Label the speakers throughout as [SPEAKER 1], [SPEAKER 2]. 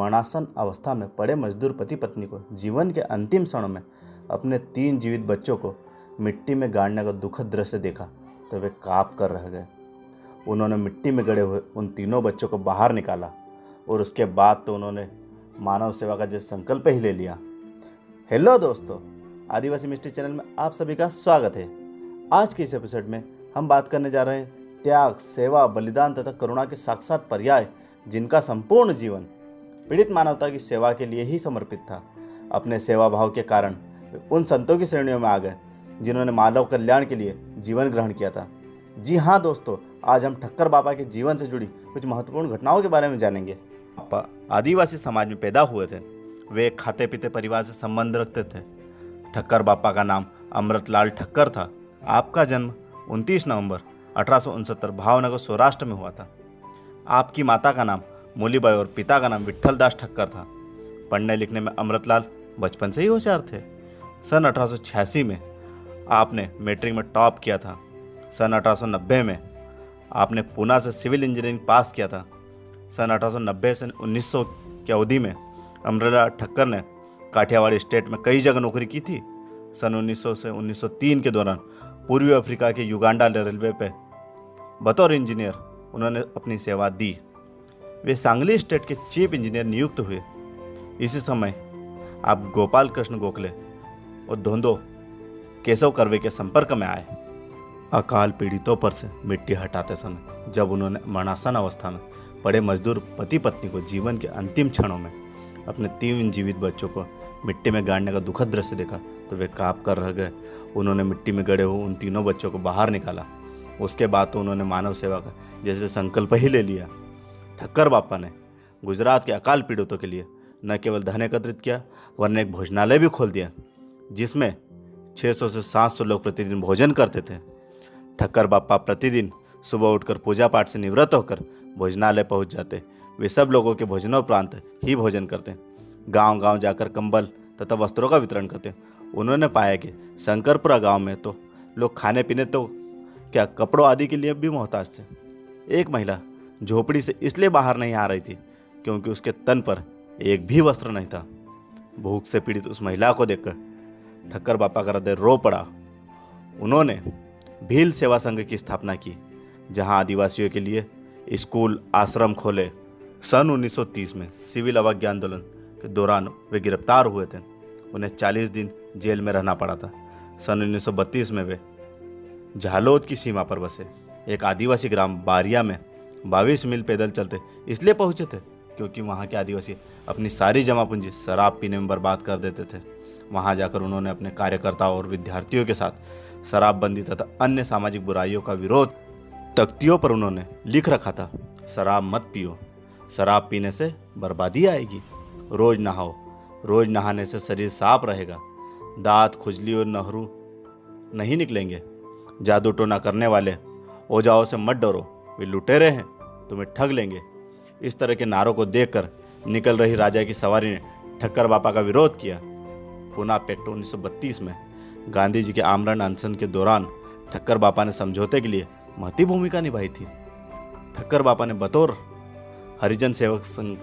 [SPEAKER 1] मरणासन अवस्था में पड़े मजदूर पति पत्नी को जीवन के अंतिम क्षणों में अपने 3 जीवित बच्चों को मिट्टी में गाड़ने का दुखद दृश्य देखा तो वे काँप कर रह गए। उन्होंने मिट्टी में गड़े हुए उन तीनों बच्चों को बाहर निकाला और उसके बाद तो उन्होंने मानव सेवा का जैसे संकल्प ही ले लिया। हेलो दोस्तों, आदिवासी मिस्ट्री चैनल में आप सभी का स्वागत है। आज के इस एपिसोड में हम बात करने जा रहे हैं त्याग, सेवा, बलिदान तथा करुणा के साक्षात पर्याय, जिनका संपूर्ण जीवन पीड़ित मानवता की सेवा के लिए ही समर्पित था। अपने सेवा भाव के कारण वे उन संतों की श्रेणियों में आ गए जिन्होंने मानव कल्याण के लिए जीवन ग्रहण किया था। जी हाँ दोस्तों, आज हम ठक्कर बाबा के जीवन से जुड़ी कुछ महत्वपूर्ण घटनाओं के बारे में जानेंगे। पापा आदिवासी समाज में पैदा हुए थे। वे एक खाते पीते परिवार से संबंध रखते थे। ठक्कर बापा का नाम अमृतलाल ठक्कर था। आपका जन्म 29 नवंबर 1869 भावनगर, सौराष्ट्र में हुआ था। आपकी माता का नाम मूलीबाई और पिता का नाम विट्ठल दास ठक्कर था। पढ़ने लिखने में अमृतलाल बचपन से ही होशियार थे। सन 1886 में आपने मैट्रिक में टॉप किया था। सन 1890 में आपने पूना से सिविल इंजीनियरिंग पास किया था। सन 1890 से 1900 की अवधि में अमृतलाल ठक्कर ने काठियावाड़ स्टेट में कई जगह नौकरी की थी। सन 1900 से 1903 के दौरान पूर्वी अफ्रीका के युगांडा रेलवे पे बतौर इंजीनियर उन्होंने अपनी सेवा दी। वे सांगली स्टेट के चीफ इंजीनियर नियुक्त हुए। इसी समय आप गोपाल कृष्ण गोखले और धोंदो केशव कर्वे के संपर्क में आए। अकाल पीड़ितों पर से मिट्टी हटाते समय जब उन्होंने मरणासन अवस्था में पड़े मजदूर पति पत्नी को जीवन के अंतिम क्षणों में अपने 3 जीवित बच्चों को मिट्टी में गाड़ने का दुखद दृश्य देखा तो वे काँप कर रह गए। उन्होंने मिट्टी में गड़े हुए उन तीनों बच्चों को बाहर निकाला। उसके बाद तो उन्होंने मानव सेवा का जैसे संकल्प ही ले लिया। ठक्कर बापा ने गुजरात के अकाल पीड़ितों के लिए न केवल धन एकत्रित किया वरन एक भोजनालय भी खोल दिया जिसमें 600 से 700 लोग प्रतिदिन भोजन करते थे। ठक्कर बापा प्रतिदिन सुबह उठकर पूजा पाठ से निवृत्त होकर भोजनालय पहुंच जाते। वे सब लोगों के भोजनोपरांत ही भोजन करते। गांव-गांव जाकर कंबल तथा वस्त्रों का वितरण करते। उन्होंने पाया कि शंकरपुरा गांव में तो लोग खाने पीने तो क्या कपड़ों आदि के लिए भी मोहताज थे। एक महिला झोपड़ी से इसलिए बाहर नहीं आ रही थी क्योंकि उसके तन पर एक भी वस्त्र नहीं था। भूख से पीड़ित उस महिला को देखकर ठक्कर बापा का हृदय रो पड़ा। उन्होंने भील सेवा संघ की स्थापना की जहां आदिवासियों के लिए स्कूल, आश्रम खोले। सन 1930 में सिविल अवज्ञा आंदोलन के दौरान वे गिरफ्तार हुए थे। उन्हें 40 दिन जेल में रहना पड़ा था। सन 1932 में वे झालोद की सीमा पर बसे एक आदिवासी ग्राम बारिया में 22 मील पैदल चलते इसलिए पहुंचे थे क्योंकि वहां के आदिवासी अपनी सारी जमा पूंजी शराब पीने में बर्बाद कर देते थे। वहां जाकर उन्होंने अपने कार्यकर्ताओं और विद्यार्थियों के साथ शराबबंदी तथा अन्य सामाजिक बुराइयों का विरोध तख्तियों पर उन्होंने लिख रखा था। शराब मत पियो, शराब पीने से बर्बादी आएगी। रोज नहाओ, रोज नहाने से शरीर साफ रहेगा। दांत, खुजली और नहरू नहीं निकलेंगे। जादू टोना करने वाले ओझाओं से मत डरो, वे लुटेरे हैं, तुम्हें ठग लेंगे। इस तरह के नारों को देखकर निकल रही राजा की सवारी ने ठक्कर बापा का विरोध किया। पुना पैक्ट 1932 में गांधी जी के आमरण अनशन के दौरान ठक्कर बापा ने समझौते के लिए महती भूमिका निभाई थी। ठक्कर बापा ने बतौर हरिजन सेवक संघ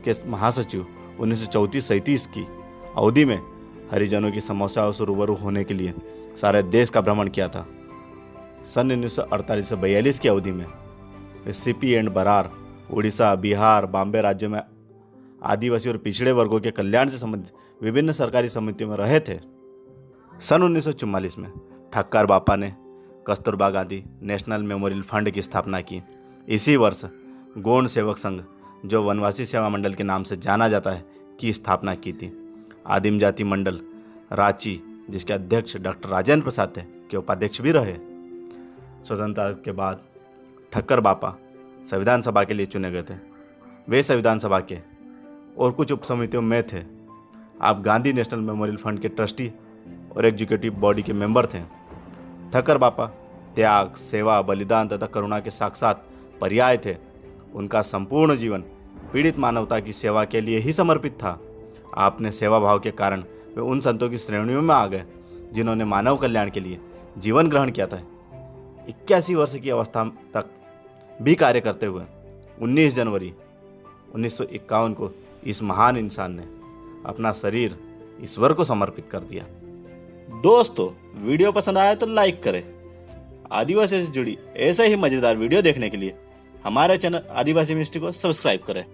[SPEAKER 1] के महासचिव 1934-37 की अवधि में हरिजनों की समस्याओं से रूबरू होने के लिए सारे देश का भ्रमण किया था। सन 1948 से 42 की अवधि में वे सीपी एंड बरार, उड़ीसा, बिहार, बॉम्बे राज्यों में आदिवासी और पिछड़े वर्गों के कल्याण से संबंधित विभिन्न सरकारी समितियों में रहे थे। सन 1944 में ठक्कर बापा ने Kasturba Gandhi national memorial fund की स्थापना की। इसी वर्ष गौण सेवक संघ, जो वनवासी सेवा मंडल के नाम से जाना जाता है, की स्थापना की थी। आदिम जाति मंडल रांची, जिसके अध्यक्ष डॉक्टर राजेंद्र प्रसाद थे, के उपाध्यक्ष भी रहे। स्वतंत्रता के बाद ठक्कर बापा संविधान सभा के लिए चुने गए थे। वे संविधान सभा के और कुछ उपसमितियों में थे। आप गांधी नेशनल मेमोरियल फंड के ट्रस्टी और एग्जीक्यूटिव बॉडी के मेंबर थे। ठक्कर बापा त्याग, सेवा, बलिदान तथा करुणा के साक्षात पर्याय थे। उनका संपूर्ण जीवन पीड़ित मानवता की सेवा के लिए ही समर्पित था। आपने सेवा भाव के कारण वे उन संतों की श्रेणियों में आ गए जिन्होंने मानव कल्याण के लिए जीवन ग्रहण किया था। 81 वर्ष की अवस्था तक भी कार्य करते हुए 19 जनवरी 1951 को इस महान इंसान ने अपना शरीर ईश्वर को समर्पित कर दिया। दोस्तों, वीडियो पसंद आया तो लाइक करें। आदिवासी से जुड़ी ऐसे ही मजेदार वीडियो देखने के लिए हमारे चैनल आदिवासी मिस्ट्री को सब्सक्राइब करें।